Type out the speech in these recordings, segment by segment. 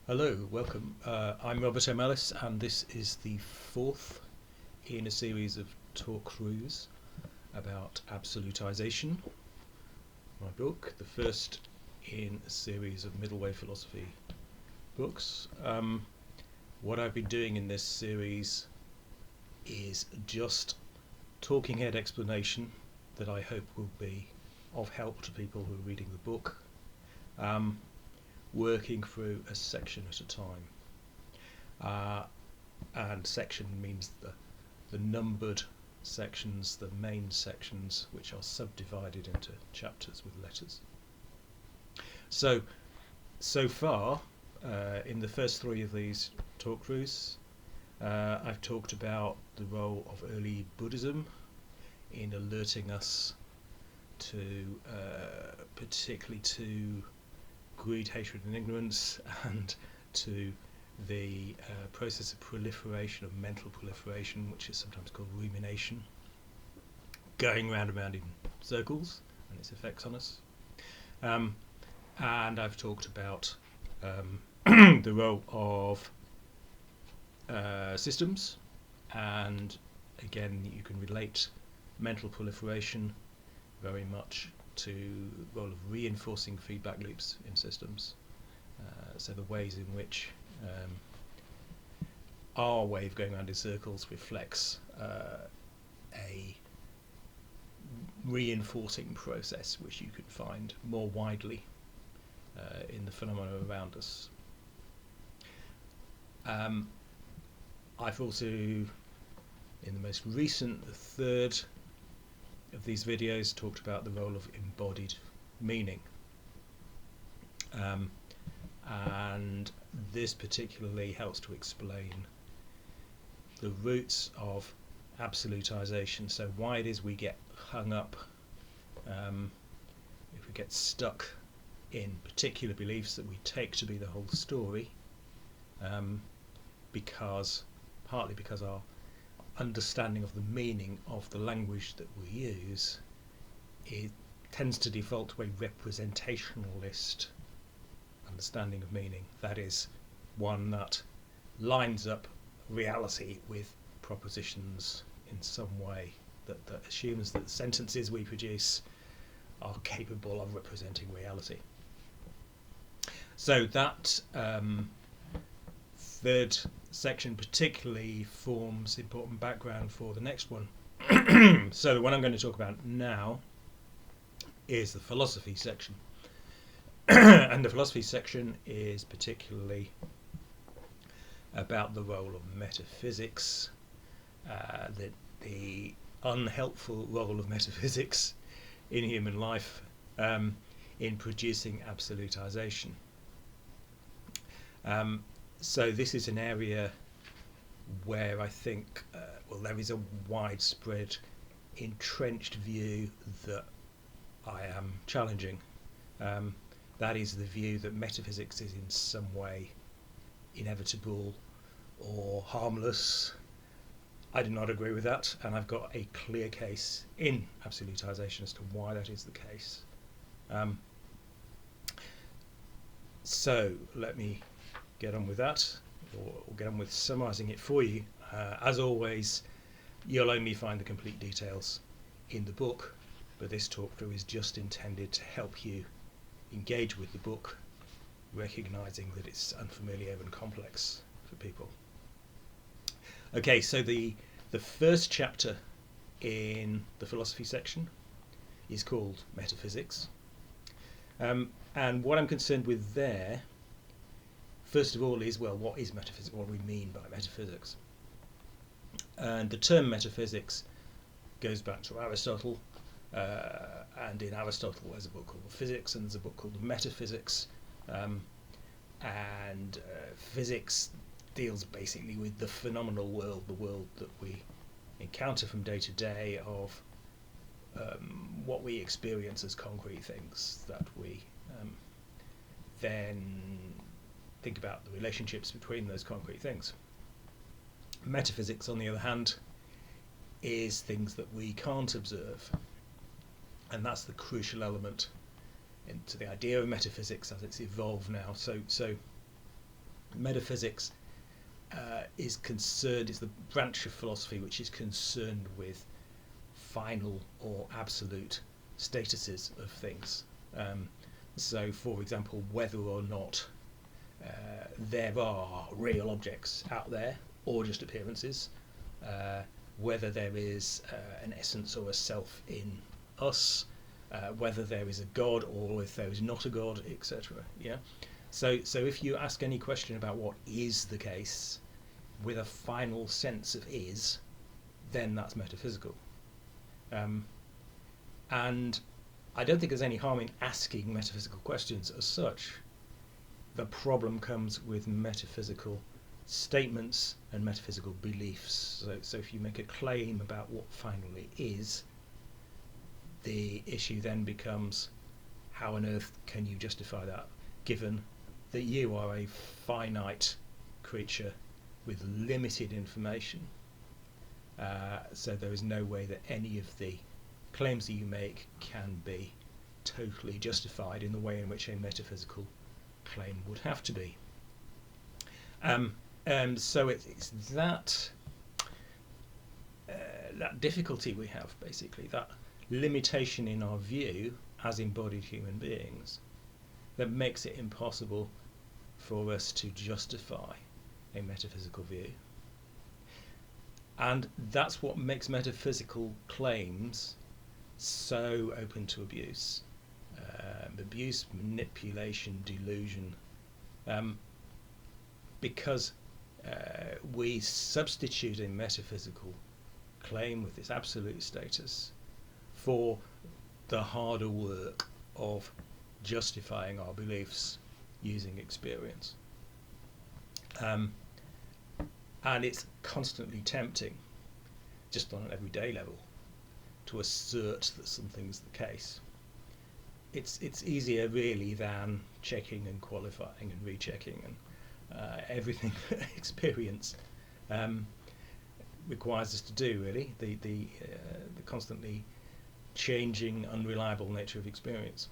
Hello, welcome. I'm Robert M. Ellis, and this is the fourth in a series of talk-throughs about Absolutization, my book, the first in a series of middle way philosophy books. What I've been doing in this series is just talking head explanation that I hope will be of help to people who are reading the book. Working through a section at a time, and section means the numbered sections, the main sections, which are subdivided into chapters with letters. So far, in the first three of these talk-throughs, I've talked about the role of early Buddhism in alerting us to, particularly to greed, hatred and ignorance, and to the process of proliferation, of mental proliferation, which is sometimes called rumination, going round and round in circles and its effects on us. And I've talked about the role of systems, and again you can relate mental proliferation very much to the role of reinforcing feedback loops in systems. So the ways in which our way of going around in circles reflects a reinforcing process which you can find more widely in the phenomena around us. I've also, in the most recent, the third of these videos, talked about the role of embodied meaning, and this particularly helps to explain the roots of absolutization, so why it is we get hung up, if we get stuck in particular beliefs that we take to be the whole story, partly because our understanding of the meaning of the language that we use, it tends to default to a representationalist understanding of meaning. That is, one that lines up reality with propositions in some way, that assumes that the sentences we produce are capable of representing reality. So that third section particularly forms important background for the next one. So the one I'm going to talk about now is the philosophy section. And the philosophy section is particularly about the role of metaphysics, the unhelpful role of metaphysics in human life in producing absolutization. So this is an area where I think there is a widespread entrenched view that I am challenging. That is the view that metaphysics is in some way inevitable or harmless. I do not agree with that, and I've got a clear case in Absolutization as to why that is the case. So let me get on with that, or get on with summarising it for you. As always, you'll only find the complete details in the book, but this talk-through is just intended to help you engage with the book, recognising that it's unfamiliar and complex for people. Okay, so the first chapter in the philosophy section is called Metaphysics, and what I'm concerned with there, first of all, is, well, what is metaphysics? What do we mean by metaphysics? And the term metaphysics goes back to Aristotle, and in Aristotle there's a book called Physics, and there's a book called Metaphysics, and physics deals basically with the phenomenal world, the world that we encounter from day to day, of what we experience as concrete things, that we then think about the relationships between those concrete things. Metaphysics, on the other hand, is things that we can't observe, and that's the crucial element into the idea of metaphysics as it's evolved now. So Metaphysics is the branch of philosophy which is concerned with final or absolute statuses of things. So, for example, whether or not there are real objects out there or just appearances, whether there is an essence or a self in us, whether there is a God or if there is not a God, etc. Yeah. So if you ask any question about what is the case with a final sense of is, then that's metaphysical. And I don't think there's any harm in asking metaphysical questions as such. The problem comes with metaphysical statements and metaphysical beliefs. So if you make a claim about what finally is, the issue then becomes, how on earth can you justify that, given that you are a finite creature with limited information? So there is no way that any of the claims that you make can be totally justified in the way in which a metaphysical claim would have to be. So it's that difficulty we have, basically, that limitation in our view as embodied human beings, that makes it impossible for us to justify a metaphysical view. And that's what makes metaphysical claims so open to abuse. Abuse, manipulation, delusion, because we substitute a metaphysical claim with its absolute status for the harder work of justifying our beliefs using experience. And it's constantly tempting, just on an everyday level, to assert that something's the case. It's easier really than checking and qualifying and rechecking and everything that experience requires us to do. Really, the constantly changing, unreliable nature of experience.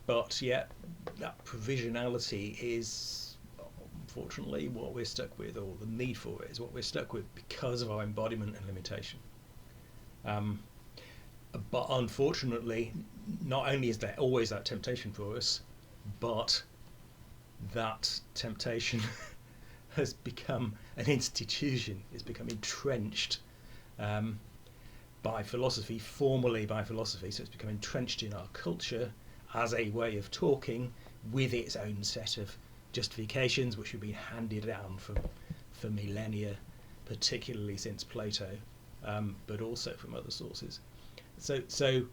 But yet, that provisionality is unfortunately what we're stuck with, or the need for it is what we're stuck with because of our embodiment and limitation. But unfortunately, not only is there always that temptation for us, but that temptation has become an institution, it's become entrenched by philosophy, formally by philosophy, so it's become entrenched in our culture as a way of talking with its own set of justifications, which have been handed down for millennia, particularly since Plato, but also from other sources. So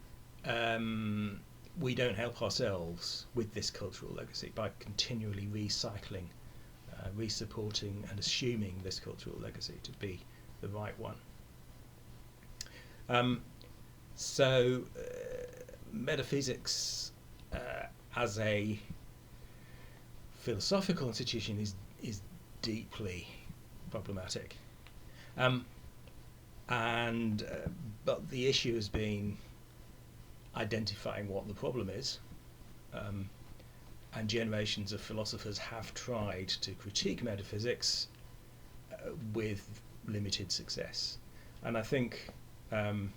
we don't help ourselves with this cultural legacy by continually recycling, resupporting and assuming this cultural legacy to be the right one. So metaphysics as a philosophical institution is deeply problematic. But the issue has been identifying what the problem is, and generations of philosophers have tried to critique metaphysics with limited success. And I think there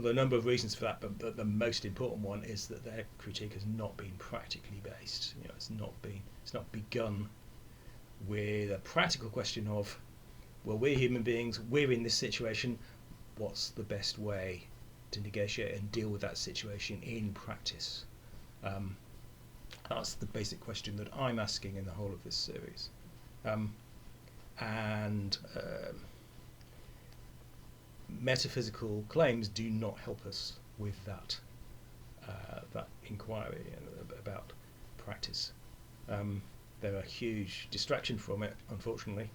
are a number of reasons for that, but the most important one is that their critique has not been practically based. It's not begun with a practical question of, well, we're human beings, we're in this situation, what's the best way to negotiate and deal with that situation in practice? That's the basic question that I'm asking in the whole of this series. Metaphysical claims do not help us with that inquiry about practice. They're a huge distraction from it, unfortunately,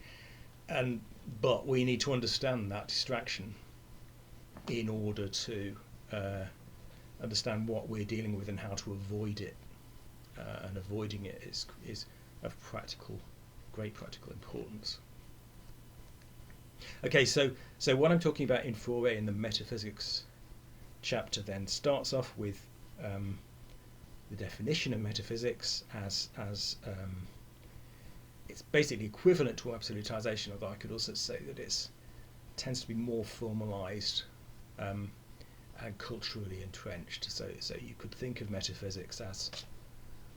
but we need to understand that distraction in order to understand what we're dealing with and how to avoid it. And avoiding it is of great practical importance. Okay, so what I'm talking about in 4a in the metaphysics chapter then starts off with the definition of metaphysics as it's basically equivalent to absolutization, although I could also say that it tends to be more formalized and culturally entrenched. So you could think of metaphysics as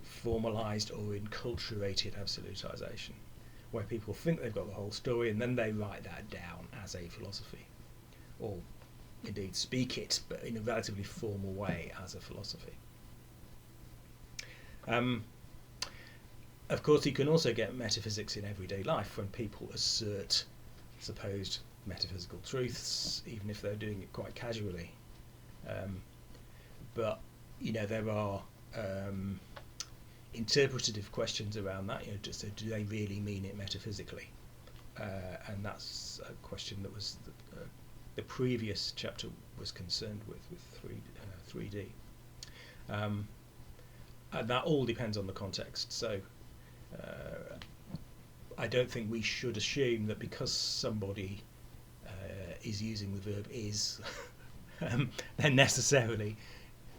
formalized or enculturated absolutization, where people think they've got the whole story and then they write that down as a philosophy, or indeed speak it, but in a relatively formal way as a philosophy. Of course, you can also get metaphysics in everyday life when people assert supposed metaphysical truths, even if they're doing it quite casually. But there are interpretative questions around that. So do they really mean it metaphysically? And that's a question that was the previous chapter was concerned with 3D. And that all depends on the context. So I don't think we should assume that because somebody is using the verb is, they're necessarily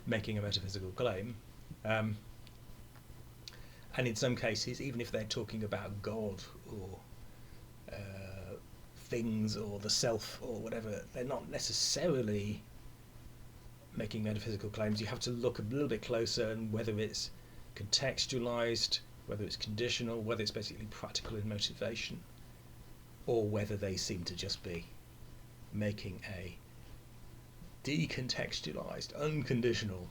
making a metaphysical claim. And in some cases, even if they're talking about God or things or the self or whatever, they're not necessarily making metaphysical claims. You have to look a little bit closer, and whether it's contextualized, whether it's conditional, whether it's basically practical in motivation, or whether they seem to just be making a decontextualized, unconditional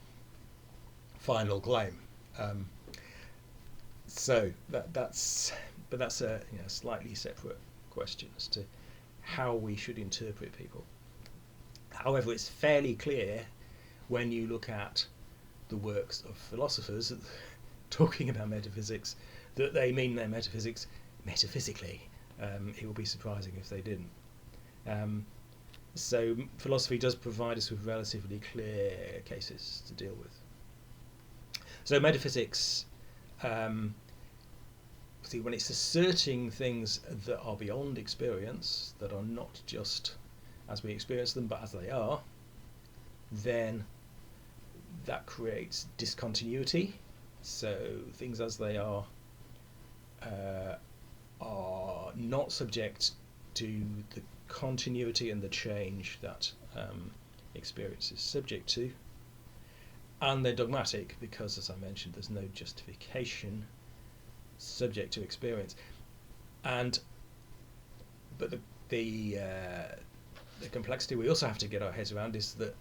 final claim. So that's a slightly separate question as to how we should interpret people. However, it's fairly clear when you look at the works of philosophers talking about metaphysics that they mean their metaphysics metaphysically. It would be surprising if they didn't. So philosophy does provide us with relatively clear cases to deal with. So metaphysics, when it's asserting things that are beyond experience, that are not just as we experience them, but as they are, then that creates discontinuity. So things as they are not subject to the continuity and the change that experience is subject to. And they're dogmatic because, as I mentioned, there's no justification subject to experience. But the complexity we also have to get our heads around is that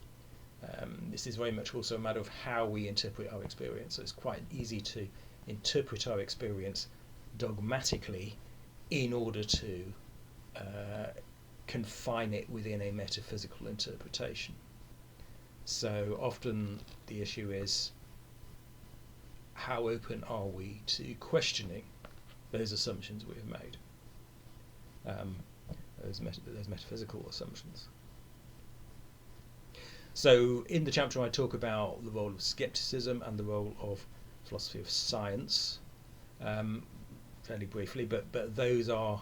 this is very much also a matter of how we interpret our experience. So it's quite easy to interpret our experience dogmatically in order to confine it within a metaphysical interpretation. So often the issue is, how open are we to questioning those assumptions we have made, those metaphysical assumptions. So in the chapter I talk about the role of skepticism and the role of philosophy of science, fairly briefly, but those are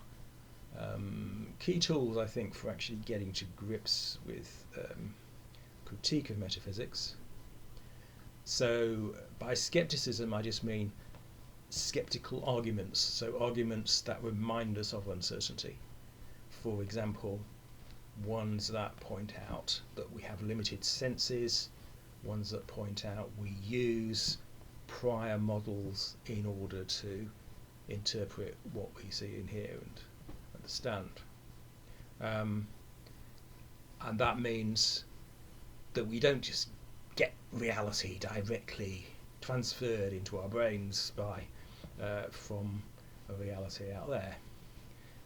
key tools, I think, for actually getting to grips with critique of metaphysics. So by skepticism I just mean skeptical arguments, so arguments that remind us of uncertainty. For example, ones that point out that we have limited senses, ones that point out we use prior models in order to interpret what we see and hear and understand. And that means that we don't just get reality directly transferred into our brains from a reality out there.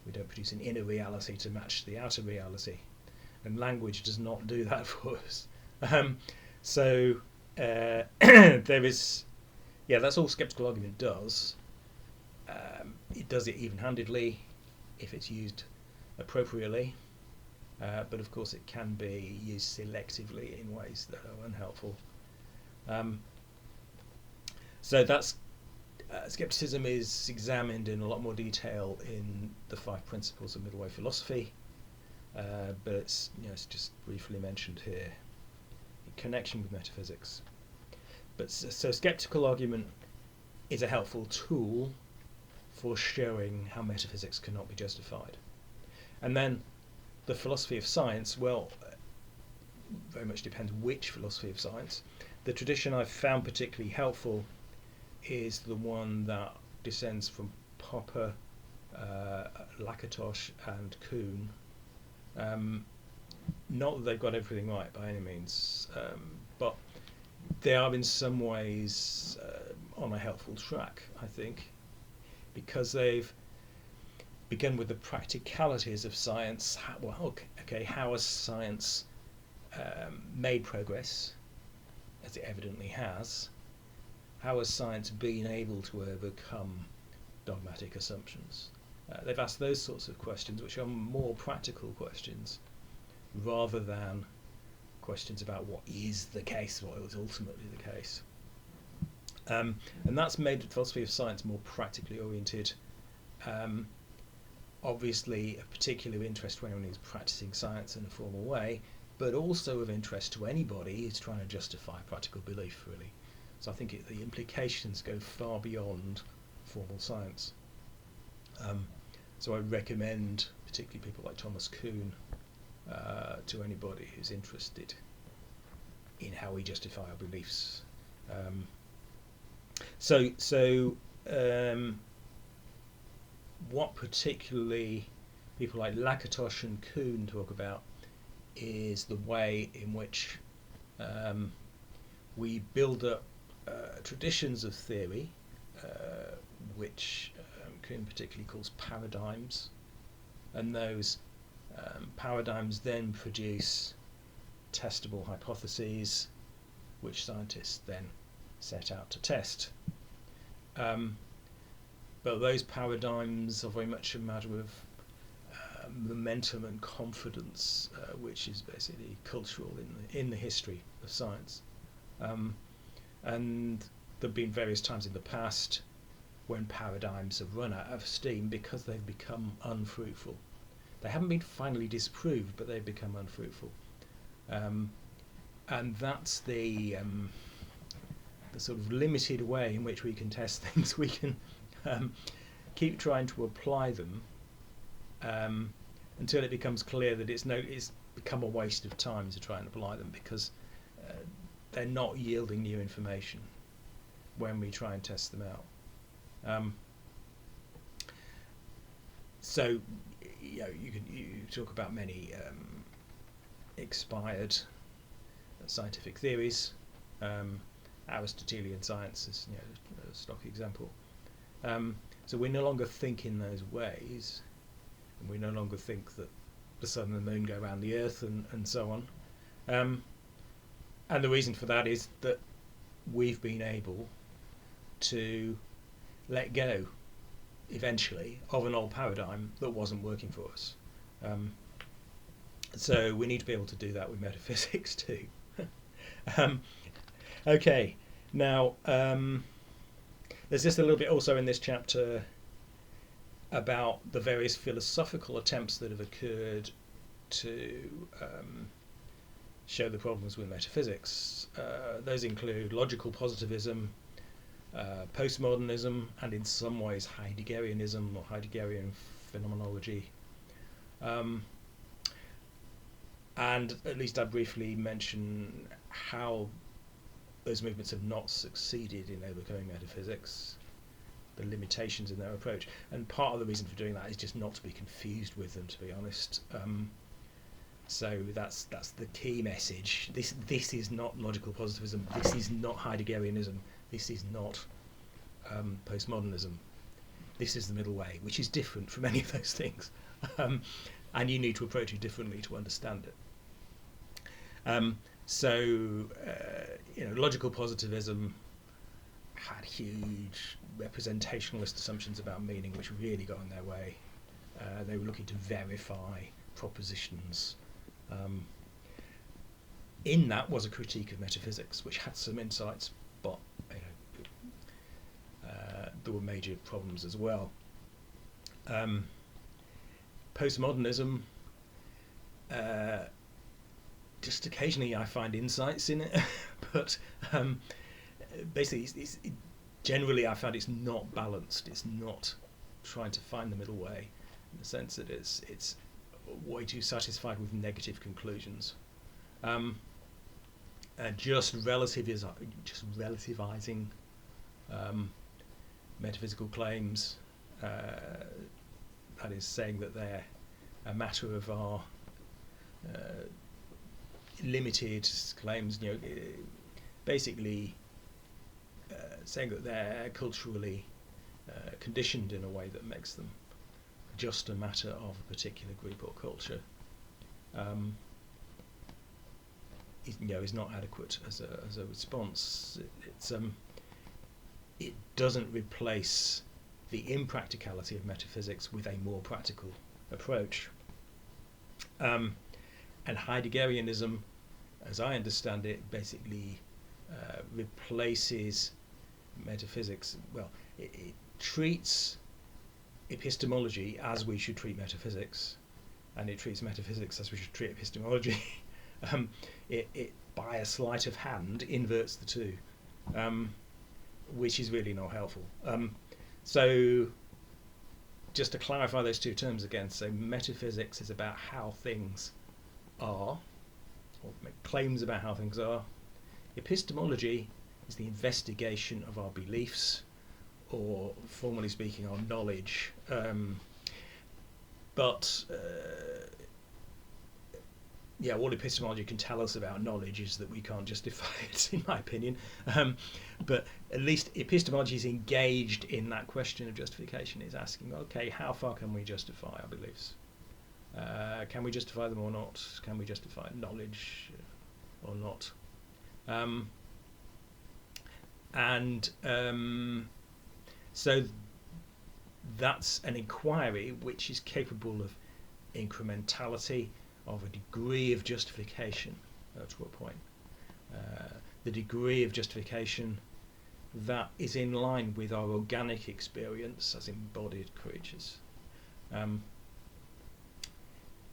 We don't produce an inner reality to match the outer reality, and language does not do that for us. There is, that's all skeptical argument does. It does it even-handedly if it's used appropriately, but of course it can be used selectively in ways that are unhelpful. So that's skepticism is examined in a lot more detail in the 5 Principles of Middle Way Philosophy, but it's just briefly mentioned here in connection with metaphysics. But so skeptical argument is a helpful tool for showing how metaphysics cannot be justified. And then the philosophy of science, well, very much depends which philosophy of science. The tradition I've found particularly helpful is the one that descends from Popper, Lakatos and Kuhn. Not that they've got everything right by any means, but they are in some ways on a helpful track, I think, because they've begun with the practicalities of science. How has science made progress, as it evidently has? How has science been able to overcome dogmatic assumptions? They've asked those sorts of questions, which are more practical questions, rather than questions about what is the case, what is ultimately the case. And that's made the philosophy of science more practically oriented. Obviously, a particular interest to anyone who's practicing science in a formal way, but also of interest to anybody who's trying to justify practical belief, really. So I think the implications go far beyond formal science. So I recommend, particularly people like Thomas Kuhn, to anybody who's interested in how we justify our beliefs. What particularly people like Lakatos and Kuhn talk about is the way in which we build up traditions of theory, which Kuhn particularly calls paradigms, and those paradigms then produce testable hypotheses, which scientists then set out to test. But those paradigms are very much a matter of momentum and confidence, which is basically cultural in the history of science. And there have been various times in the past when paradigms have run out of steam because they've become unfruitful. They haven't been finally disproved, but they've become unfruitful. And that's the sort of limited way in which we can test things. We can keep trying to apply them until it becomes clear that it's become a waste of time to try and apply them, because they're not yielding new information when we try and test them out. So you talk about many expired scientific theories. Aristotelian science is a stock example. So we no longer think in those ways, and we no longer think that the sun and the moon go around the earth and so on. And the reason for that is that we've been able to let go eventually of an old paradigm that wasn't working for us. So we need to be able to do that with metaphysics too. Okay, now there's just a little bit also in this chapter about the various philosophical attempts that have occurred to show the problems with metaphysics. Those include logical positivism, postmodernism, and in some ways Heideggerianism or Heideggerian phenomenology. And at least I briefly mention how those movements have not succeeded in overcoming metaphysics, the limitations in their approach. And part of the reason for doing that is just not to be confused with them, to be honest. So that's the key message. This is not logical positivism. This is not Heideggerianism. This is not postmodernism. This is the middle way, which is different from any of those things. And you need to approach it differently to understand it. Logical positivism had huge representationalist assumptions about meaning, which really got in their way. They were looking to verify propositions. In that was a critique of metaphysics, which had some insights, but there were major problems as well. Postmodernism, just occasionally I find insights in it, but basically, generally I found it's not balanced. It's not trying to find the middle way, in the sense that it's way too satisfied with negative conclusions. Just relativizing metaphysical claims. That is saying that they're a matter of our limited claims. Basically saying that they're culturally conditioned in a way that makes them just a matter of a particular group or culture. Is not adequate as a response. It doesn't replace the impracticality of metaphysics with a more practical approach. And Heideggerianism, as I understand it, basically replaces metaphysics. Well, it treats epistemology as we should treat metaphysics, and it treats metaphysics as we should treat epistemology. It by a sleight of hand inverts the two, which is really not helpful. So just to clarify those two terms again, so metaphysics is about how things are, or make claims about how things are. Epistemology is the investigation of our beliefs, or formally speaking, our knowledge. All epistemology can tell us about knowledge is that we can't justify it, in my opinion. But at least epistemology is engaged in that question of justification. It's asking, okay, how far can we justify our beliefs? Can we justify them or not? Can we justify knowledge or not? So that's an inquiry which is capable of incrementality, of a degree of justification to a point. The degree of justification that is in line with our organic experience as embodied creatures.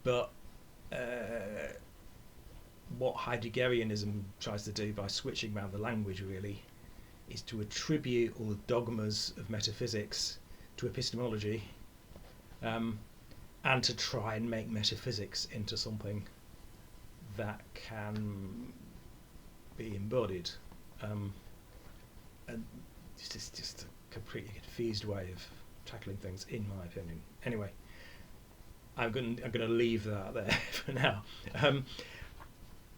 But what Heideggerianism tries to do by switching around the language really is to attribute all the dogmas of metaphysics to epistemology, and to try and make metaphysics into something that can be embodied. And it's just a completely confused way of tackling things, in my opinion. Anyway, I'm going to leave that there for now.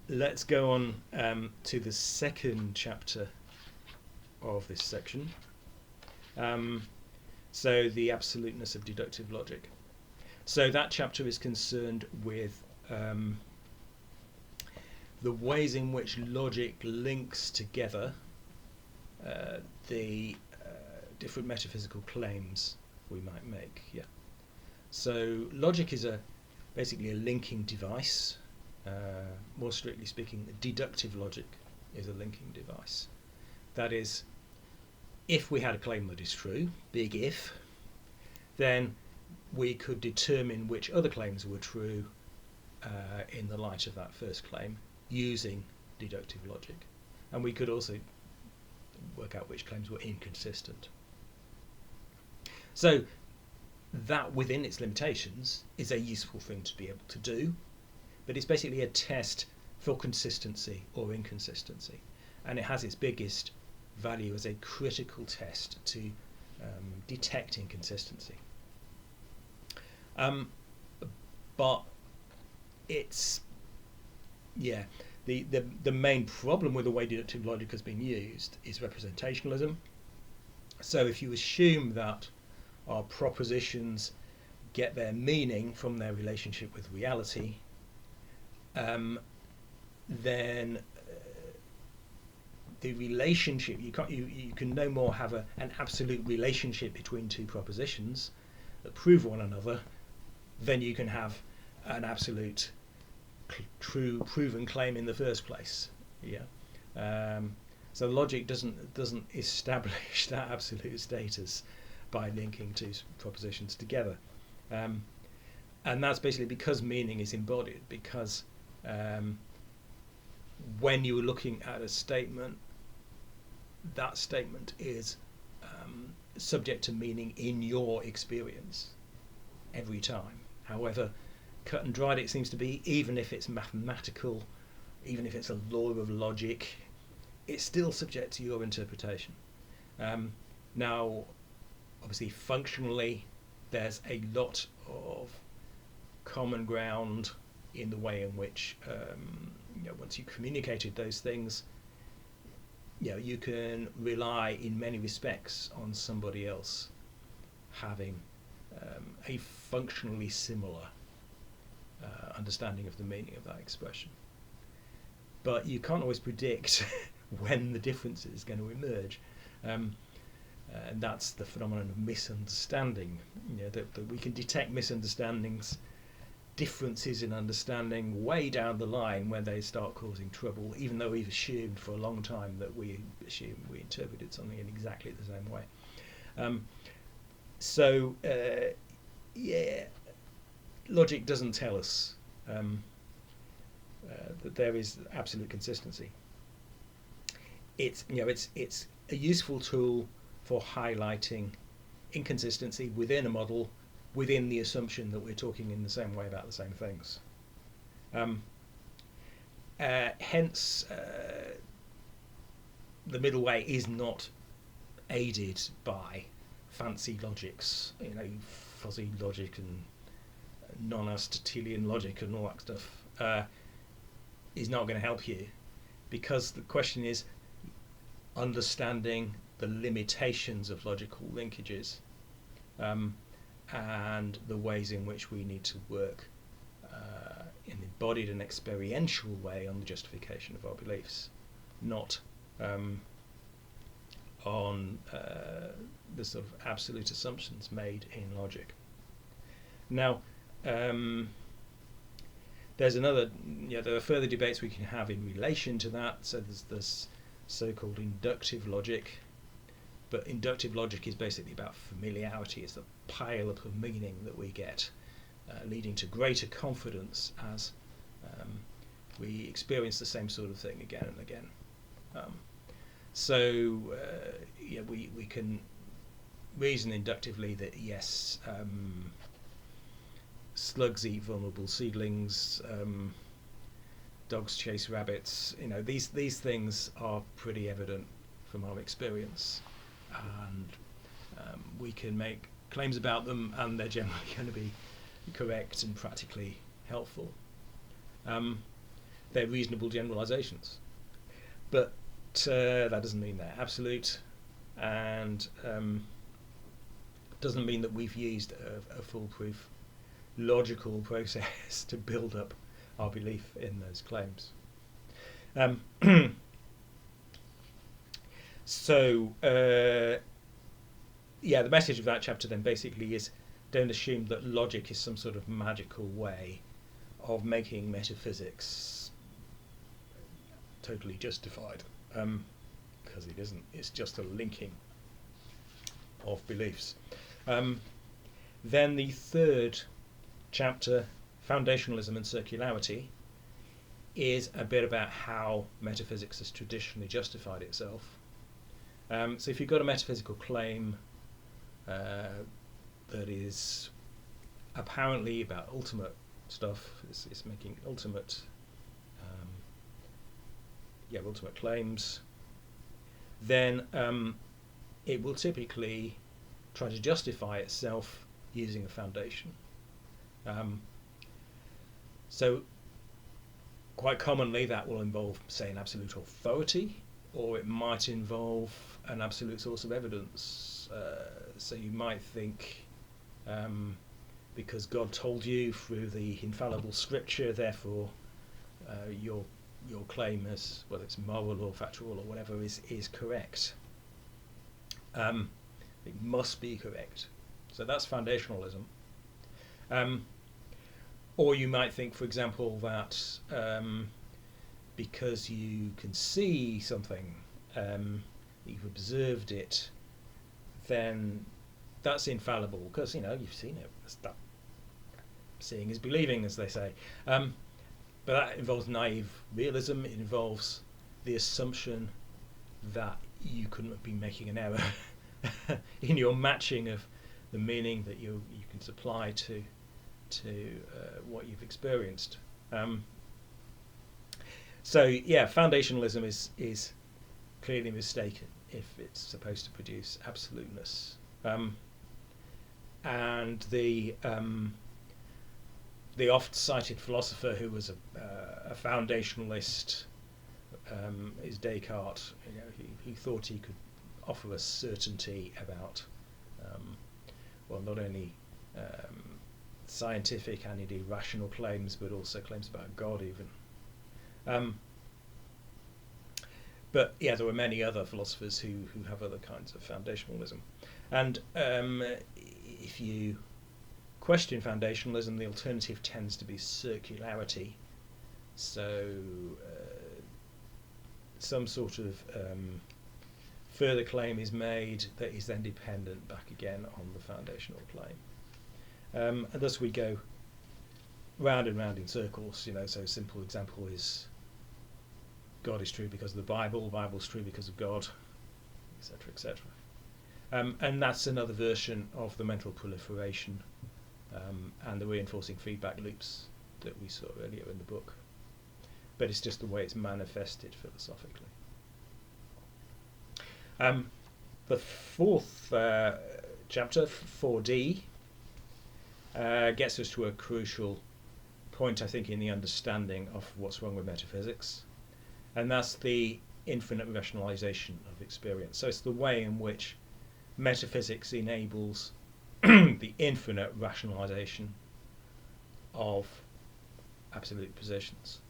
Let's go on to the second chapter of this section. So the absoluteness of deductive logic. So that chapter is concerned with the ways in which logic links together the different metaphysical claims we might make. Yeah. So logic is basically a linking device. More strictly speaking, deductive logic is a linking device. That is, if we had a claim that is true, big if, then we could determine which other claims were true in the light of that first claim using deductive logic. And we could also work out which claims were inconsistent. So that, within its limitations, is a useful thing to be able to do, but it's basically a test for consistency or inconsistency. And it has its biggest value as a critical test to detect inconsistency. But it's the main problem with the way deductive logic has been used is representationalism. So if you assume that our propositions get their meaning from their relationship with reality, then the relationship, you can no more have an absolute relationship between two propositions that prove one another than you can have an absolute true proven claim in the first place. So logic doesn't establish that absolute status by linking two propositions together, and that's basically because meaning is embodied, because when you were looking at a statement, that statement is subject to meaning in your experience every time. However cut and dried it seems to be, even if it's mathematical, even if it's a law of logic, it's still subject to your interpretation. Now, obviously, functionally, there's a lot of common ground in the way in which, once you communicated those things, you can rely in many respects on somebody else having a functionally similar understanding of the meaning of that expression. But you can't always predict when the difference is going to emerge. And that's the phenomenon of misunderstanding. That we can detect misunderstandings, differences in understanding way down the line when they start causing trouble, even though we've assumed for a long time that we interpreted something in exactly the same way. Logic doesn't tell us that there is absolute consistency. It's a useful tool for highlighting inconsistency within a model, within the assumption that we're talking in the same way about the same things. Hence, the middle way is not aided by fancy logics, fuzzy logic and non-Aristotelian logic and all that stuff. Is not going to help you, because the question is understanding the limitations of logical linkages and the ways in which we need to work in an embodied and experiential way on the justification of our beliefs, not on the sort of absolute assumptions made in logic. Now, there's another, there are further debates we can have in relation to that. So there's this so-called inductive logic, but inductive logic is basically about familiarity. It's the pile-up of meaning that we get, leading to greater confidence as we experience the same sort of thing again and again. We can reason inductively that yes, slugs eat vulnerable seedlings, dogs chase rabbits. These things are pretty evident from our experience, and we can make claims about them, and they're generally going to be correct and practically helpful. They're reasonable generalizations, but that doesn't mean they're absolute, and doesn't mean that we've used a foolproof logical process to build up our belief in those claims. The message of that chapter then basically is, don't assume that logic is some sort of magical way of making metaphysics totally justified, because it isn't. It's just a linking of beliefs. Then the third chapter, foundationalism and circularity, is a bit about how metaphysics has traditionally justified itself. So if you've got a metaphysical claim that is apparently about ultimate stuff, it's making ultimate claims, then it will typically try to justify itself using a foundation. So quite commonly that will involve, say, an absolute authority, or it might involve an absolute source of evidence. So you might think, because God told you through the infallible scripture, therefore your claim, is, whether it's moral or factual or whatever, is correct. It must be correct. So that's foundationalism. Or you might think, for example, that because you can see something, you've observed it, then that's infallible, because you've seen it. Seeing is believing, as they say. But that involves naive realism. It involves the assumption that you couldn't have been making an error in your matching of the meaning that you can supply to what you've experienced. So yeah, foundationalism is clearly mistaken if it's supposed to produce absoluteness. And the oft-cited philosopher who was a foundationalist is Descartes. You know, he thought he could offer us certainty about, well, not only scientific and indeed rational claims, but also claims about God even. But yeah, there were many other philosophers who have other kinds of foundationalism. And if you question foundationalism, the alternative tends to be circularity. So some sort of further claim is made that is then dependent back again on the foundational claim. And thus we go round and round in circles. You know, so a simple example is God is true because of the Bible is true because of God, etc., etc. And that's another version of the mental proliferation and the reinforcing feedback loops that we saw earlier in the book. But it's just the way it's manifested philosophically. The fourth chapter, 4D, gets us to a crucial point, I think, in the understanding of what's wrong with metaphysics, and that's the infinite rationalization of experience. So it's the way in which metaphysics enables the infinite rationalization of absolute positions.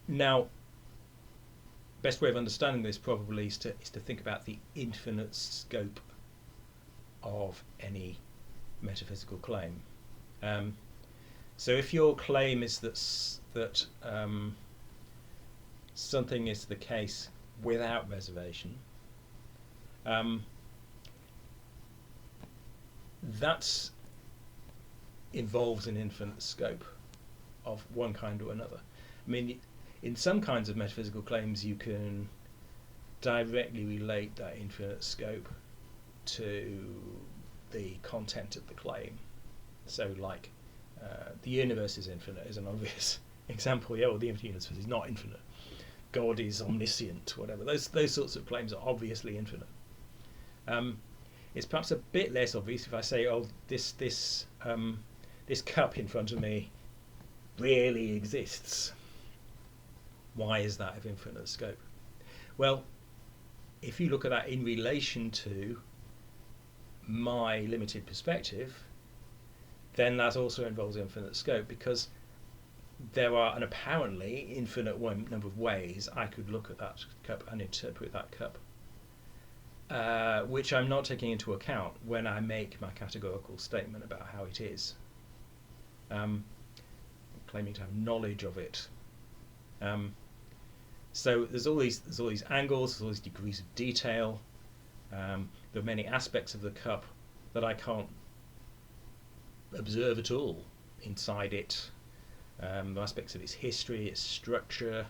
Now, best way of understanding this probably is to think about the infinite scope of any metaphysical claim. So if your claim is that something is the case without reservation, that involves an infinite scope of one kind or another. I mean, in some kinds of metaphysical claims you can directly relate that infinite scope to the content of the claim. So like the universe is infinite is an obvious example. Yeah, well, the universe is not infinite. God is omniscient, whatever. Those sorts of claims are obviously infinite. It's perhaps a bit less obvious if I say, oh, this cup in front of me really exists. Why is that of infinite scope? Well, if you look at that in relation to my limited perspective, then that also involves infinite scope, because there are an apparently infinite number of ways I could look at that cup and interpret that cup, which I'm not taking into account when I make my categorical statement about how it is, claiming to have knowledge of it. So there's all these angles, there's all these degrees of detail. There are many aspects of the cup that I can't observe at all inside it. The aspects of its history, its structure,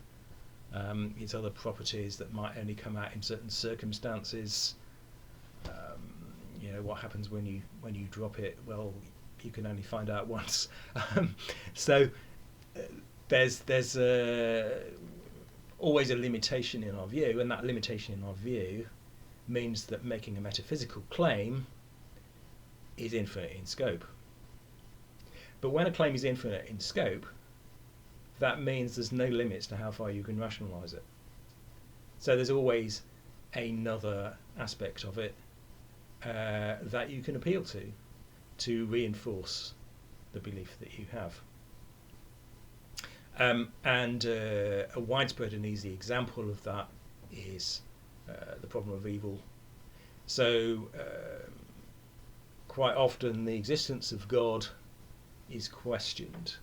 its other properties that might only come out in certain circumstances. You know, what happens when you drop it? Well, you can only find out once. So there's always a limitation in our view, and that limitation in our view means that making a metaphysical claim is infinite in scope. But when a claim is infinite in scope, that means there's no limits to how far you can rationalize it. So there's always another aspect of it that you can appeal to reinforce the belief that you have. And a widespread and easy example of that is the problem of evil. So quite often the existence of God is questioned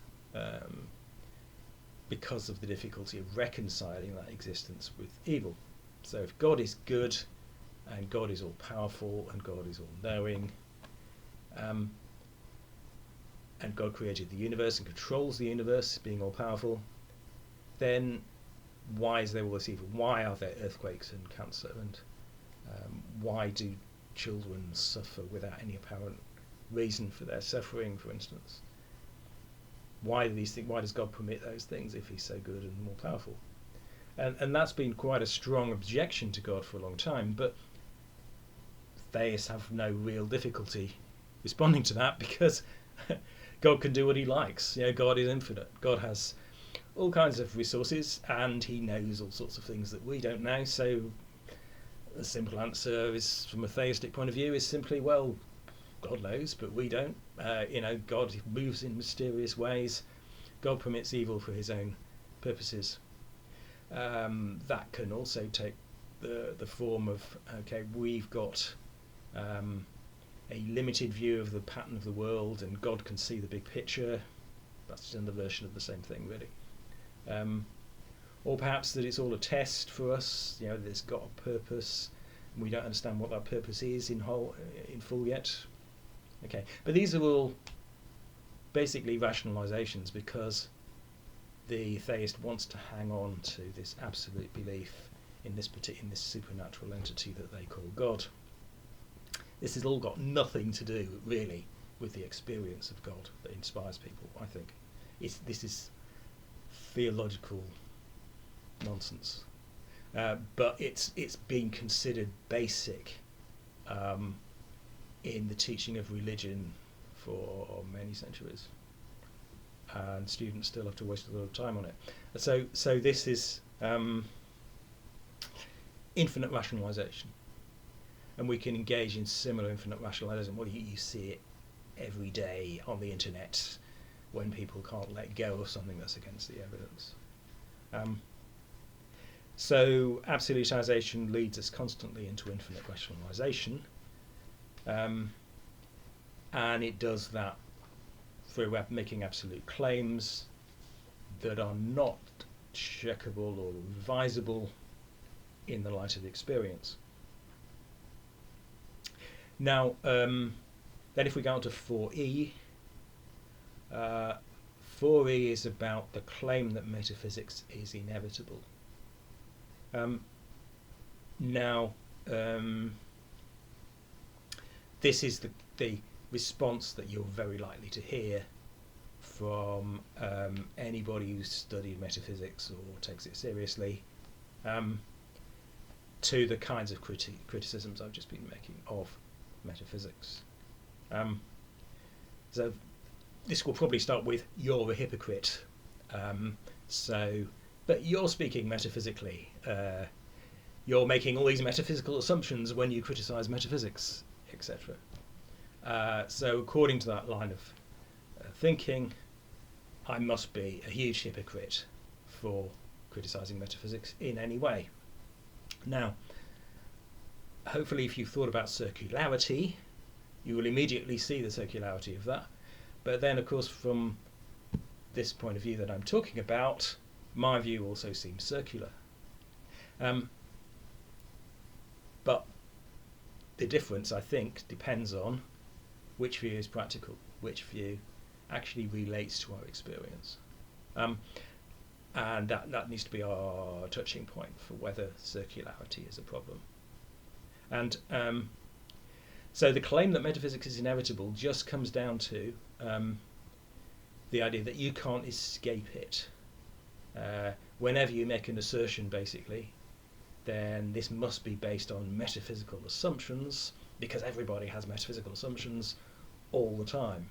because of the difficulty of reconciling that existence with evil. So if God is good and God is all powerful and God is all knowing, and God created the universe and controls the universe, being all powerful, then why is there all this evil? Why are there earthquakes and cancer? And why do children suffer without any apparent reason for their suffering, for instance? Why do these things? Why does God permit those things if He's so good and more powerful? And that's been quite a strong objection to God for a long time. But theists have no real difficulty responding to that, because God can do what He likes. God is infinite. God has all kinds of resources, and He knows all sorts of things that we don't know. So the simple answer is, from a theistic point of view, is simply, well, God knows, but we don't. God moves in mysterious ways. God permits evil for His own purposes. That can also take the form of, okay, we've got a limited view of the pattern of the world, and God can see the big picture. That's just another version of the same thing, really. Or perhaps that it's all a test for us, that it's got a purpose, and we don't understand what that purpose is in full yet. Okay, but these are all basically rationalizations, because the theist wants to hang on to this absolute belief in this supernatural entity that they call God. This has all got nothing to do, really, with the experience of God that inspires people, I think. This is theological nonsense. But it's been considered basic in the teaching of religion for many centuries. And students still have to waste a lot of time on it. So this is infinite rationalization. And we can engage in similar infinite rationalization. Well, you see it every day on the internet when people can't let go of something that's against the evidence. So absolutization leads us constantly into infinite rationalization. And it does that through making absolute claims that are not checkable or revisable in the light of experience. Now, then if we go on to 4e, 4e is about the claim that metaphysics is inevitable. This is the response that you're very likely to hear from anybody who's studied metaphysics or takes it seriously, to the kinds of criticisms I've just been making of metaphysics. So this will probably start with, you're a hypocrite. But you're speaking metaphysically. You're making all these metaphysical assumptions when you criticize metaphysics, etc. So according to that line of thinking, I must be a huge hypocrite for criticizing metaphysics in any way. Now, hopefully if you've thought about circularity, you will immediately see the circularity of that. But then, of course, from this point of view that I'm talking about, my view also seems circular. But the difference, I think, depends on which view is practical, which view actually relates to our experience. And that needs to be our touching point for whether circularity is a problem. And so the claim that metaphysics is inevitable just comes down to the idea that you can't escape it. Whenever you make an assertion, basically, then this must be based on metaphysical assumptions, because everybody has metaphysical assumptions all the time.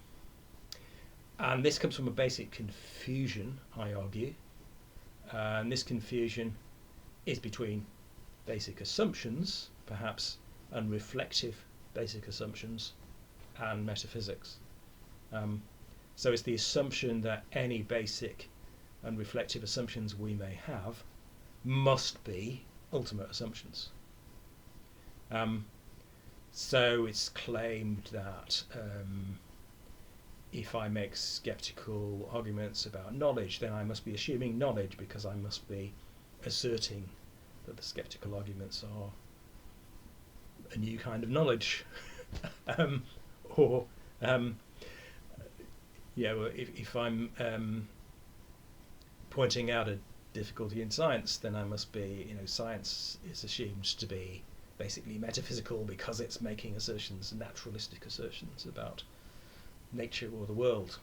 And this comes from a basic confusion, I argue. And this confusion is between basic assumptions, perhaps unreflective basic assumptions, and metaphysics. So it's the assumption that any basic and reflective assumptions we may have must be ultimate assumptions. So it's claimed that if I make skeptical arguments about knowledge, then I must be assuming knowledge, because I must be asserting that the skeptical arguments are a new kind of knowledge. If I'm pointing out a difficulty in science, then I must be, science is assumed to be basically metaphysical because it's making assertions, naturalistic assertions about nature or the world.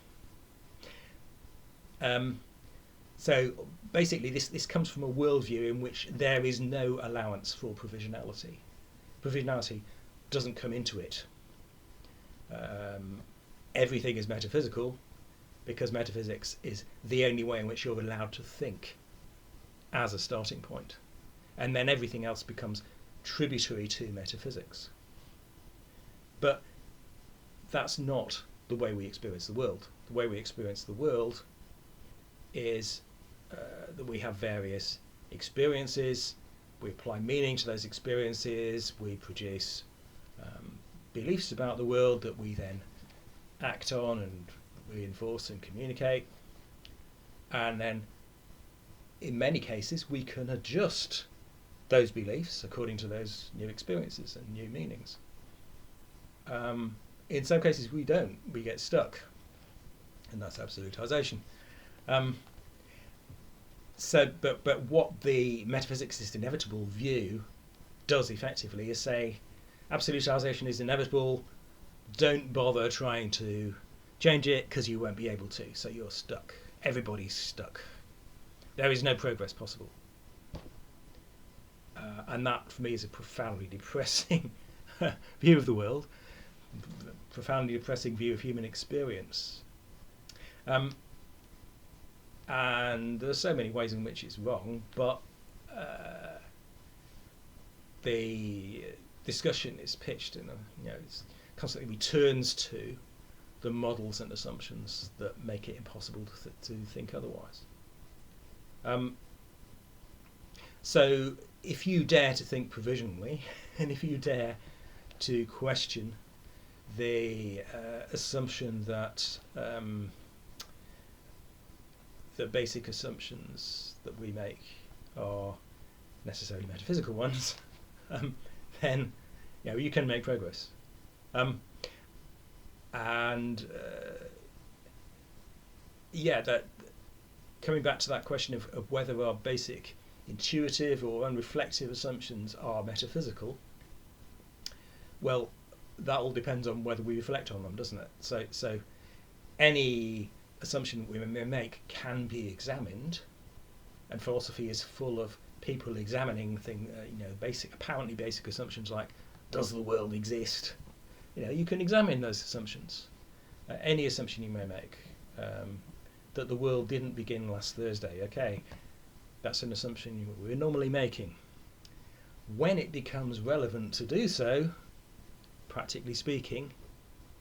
So basically this comes from a worldview in which there is no allowance for provisionality. Provisionality doesn't come into it. Everything is metaphysical because metaphysics is the only way in which you're allowed to think as a starting point. And then everything else becomes tributary to metaphysics. But that's not the way we experience the world. The way we experience the world is that we have various experiences, we apply meaning to those experiences, we produce beliefs about the world that we then act on and reinforce and communicate, and then in many cases we can adjust those beliefs according to those new experiences and new meanings. In some cases we don't, we get stuck, and that's absolutization. But what the metaphysicist inevitable view does effectively is say absolutization is inevitable, don't bother trying to change it because you won't be able to, so you're stuck. Everybody's stuck. There is no progress possible. And that for me is a profoundly depressing view of the world, profoundly depressing view of human experience. And there's so many ways in which it's wrong, but the discussion is pitched in it's constantly returns to the models and assumptions that make it impossible to think otherwise. So if you dare to think provisionally, and if you dare to question the assumption that the basic assumptions that we make are necessarily metaphysical ones, then you can make progress. That coming back to that question of whether our basic intuitive or unreflective assumptions are metaphysical, well, that all depends on whether we reflect on them, doesn't it? So any assumption we may make can be examined, and philosophy is full of people examining apparently basic assumptions like, does the world exist? You can examine those assumptions. Any assumption you may make, that the world didn't begin last Thursday, okay, that's an assumption we're normally making. When it becomes relevant to do so, practically speaking,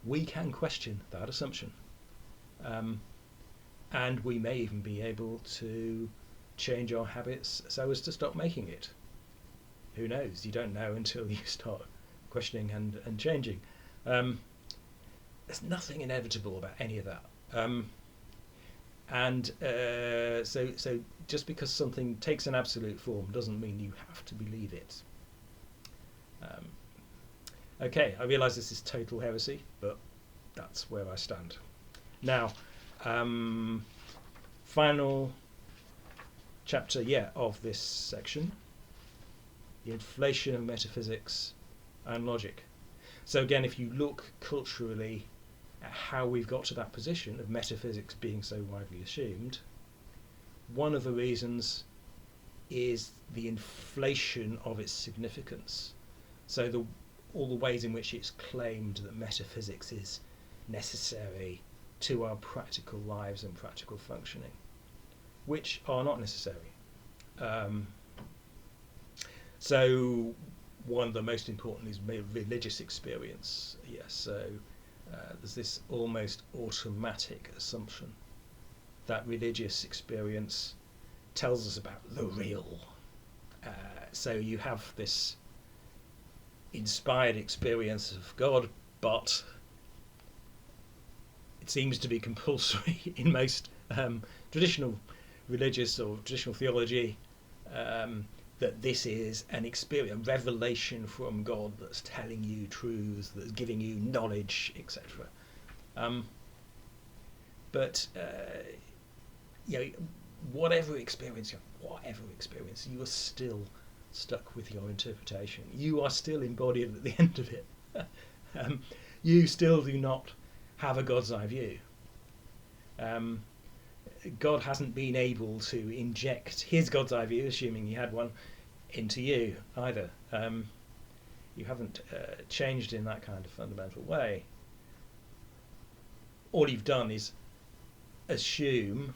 we can question that assumption. And we may even be able to change our habits so as to stop making it. Who knows? You don't know until you start questioning and changing. There's nothing inevitable about any of that. So just because something takes an absolute form doesn't mean you have to believe it. Okay, I realise this is total heresy, but that's where I stand. Now, final chapter of this section, the inflation of metaphysics and logic. So again, if you look culturally at how we've got to that position of metaphysics being so widely assumed, one of the reasons is the inflation of its significance. So all the ways in which it's claimed that metaphysics is necessary to our practical lives and practical functioning, which are not necessary. So one of the most important is religious experience. There's this almost automatic assumption that religious experience tells us about the real. So you have this inspired experience of God, but it seems to be compulsory in most traditional religious or traditional theology that this is an experience, a revelation from God that's telling you truths, that's giving you knowledge, etc. Whatever experience, whatever experience, you are still stuck with your interpretation. You are still embodied at the end of it. You still do not have a God's eye view. God hasn't been able to inject his God's eye view, assuming he had one, into you either. You haven't changed in that kind of fundamental way. All you've done is assume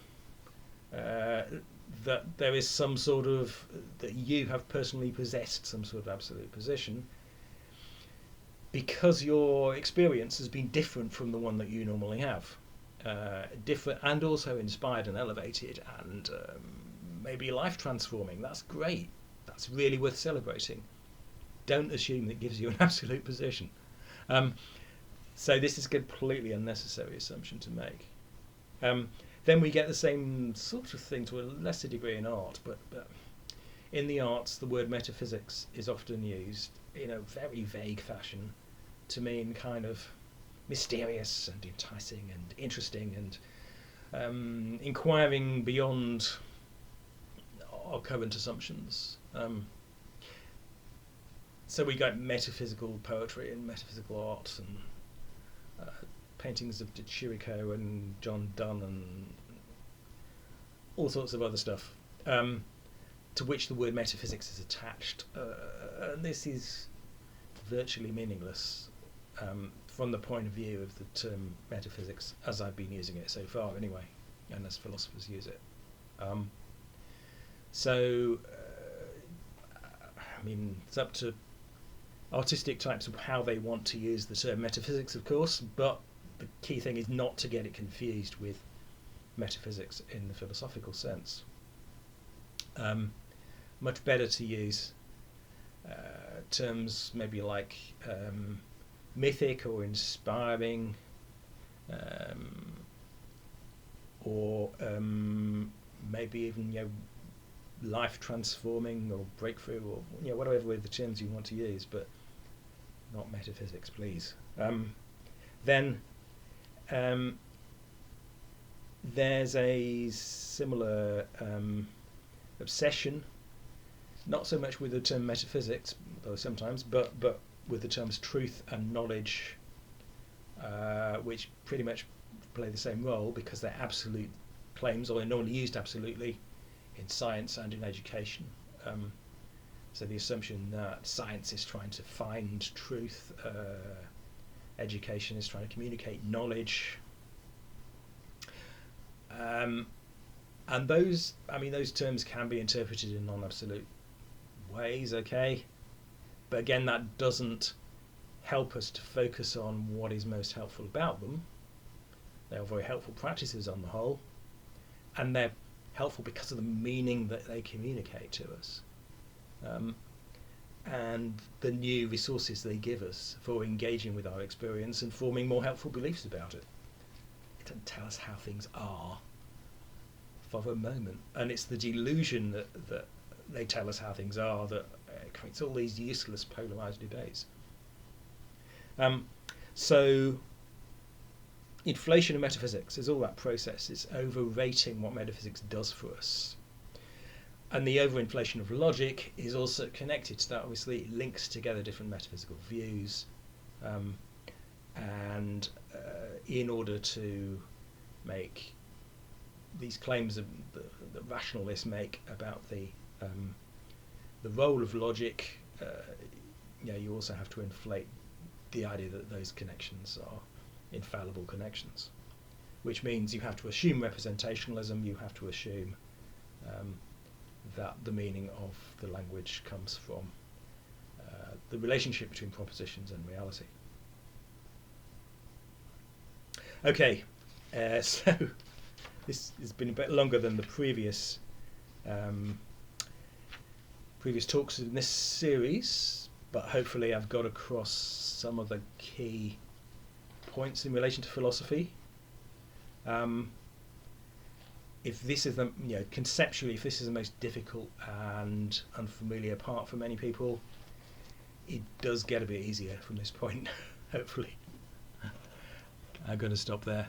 that there is some sort of, that you have personally possessed some sort of absolute position, because your experience has been different from the one that you normally have. Different and also inspired and elevated and maybe life transforming. That's great. That's really worth celebrating. Don't assume that gives you an absolute position. So this is a completely unnecessary assumption to make. Then we get the same sort of thing to a lesser degree in art, but in the arts the word metaphysics is often used in a very vague fashion to mean kind of mysterious and enticing and interesting and inquiring beyond our current assumptions. So we got metaphysical poetry and metaphysical art and paintings of de Chirico and John Donne and all sorts of other stuff, to which the word metaphysics is attached. And this is virtually meaningless from the point of view of the term metaphysics, as I've been using it so far anyway, and as philosophers use it. I mean, it's up to artistic types of how they want to use the term metaphysics, of course, but the key thing is not to get it confused with metaphysics in the philosophical sense. Much better to use terms maybe like mythic or inspiring, or maybe even life transforming or breakthrough, or whatever the terms you want to use, but not metaphysics, please. Then there's a similar obsession, not so much with the term metaphysics, though sometimes, but with the terms truth and knowledge, which pretty much play the same role because they're absolute claims, or they're normally used absolutely in science and in education. So the assumption that science is trying to find truth, education is trying to communicate knowledge, and those terms can be interpreted in non-absolute ways, okay, but again, that doesn't help us to focus on what is most helpful about them. They are very helpful practices on the whole, and they're helpful because of the meaning that they communicate to us, and the new resources they give us for engaging with our experience and forming more helpful beliefs about it. It doesn't tell us how things are for a moment, and it's the delusion that they tell us how things are that creates all these useless polarized debates. So inflation of metaphysics is all that process. It's overrating what metaphysics does for us. And the overinflation of logic is also connected to that. Obviously, it links together different metaphysical views, and in order to make these claims that rationalists make about the role of logic, you also have to inflate the idea that those connections are infallible connections, which means you have to assume representationalism, you have to assume that the meaning of the language comes from the relationship between propositions and reality. Okay, so this has been a bit longer than the previous talks in this series, but hopefully I've got across some of the key points in relation to philosophy. If this is the conceptually, if this is the most difficult and unfamiliar part for many people, it does get a bit easier from this point. Hopefully. I'm going to stop there.